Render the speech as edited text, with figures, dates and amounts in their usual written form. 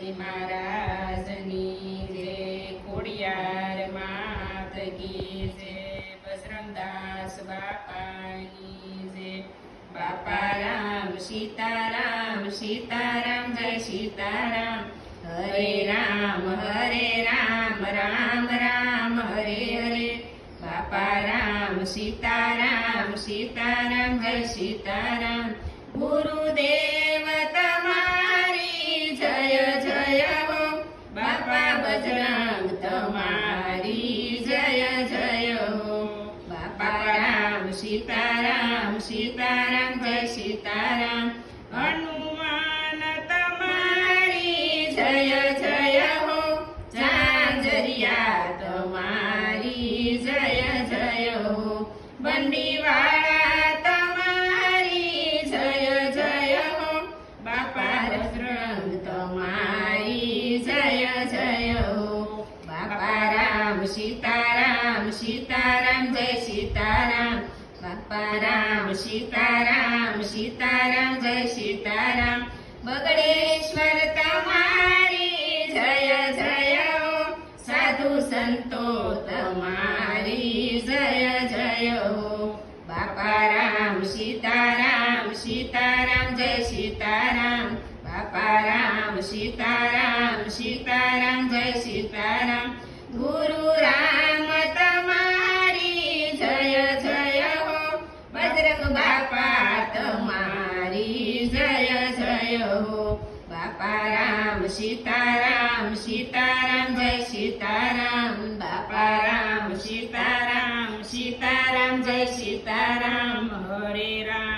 ગણપતિ મહારાજની જય, ખોડિયાર માત કી જય, બજરંગદાસ બાપાની જય. બાપા રામ સીતારામ સીતારામ જય સીતારામ. હરે રામ રામ રામ હરે હરે. બાપા રામ સીતારામ સીતારામ જય સીતારામ. ગુરુદેવ તમારી જય જય હો, બાપા બજરંગ તમારી જય જય હો. બાપા રામ સીતારામ સીતારામ જય સીતારામ. હનુમાન તમારી જય જય હો, ઝાંઝરિયા તમારી જય જય હો. બંડીવાળા તમારી જય જય હો, બાપા બજરંગ તમારી જય જય હો. બાપા રામ સીતારામ સીતારામ જય સીતારામ. બાપા રામ સીતારામ સીતારામ જય સીતારામ. બગડેશ્વર તમારી જય જય હો, સાધુ સંતો તમારી જય જય હો. બાપા રામ સીતારામ સીતારામ જય સીતારામ. બાપા રામ સીતારામ સીતારામ જય સીતારામ. ગુરુ રામ તમારી જય જય હો, બજરંગ બાપા તમારી જય જય હો. બાપા રામ સીતારામ સીતારામ જય સીતારામ. બાપા રામ સીતારામ સીતારામ જય સીતારામ. હરે રામ.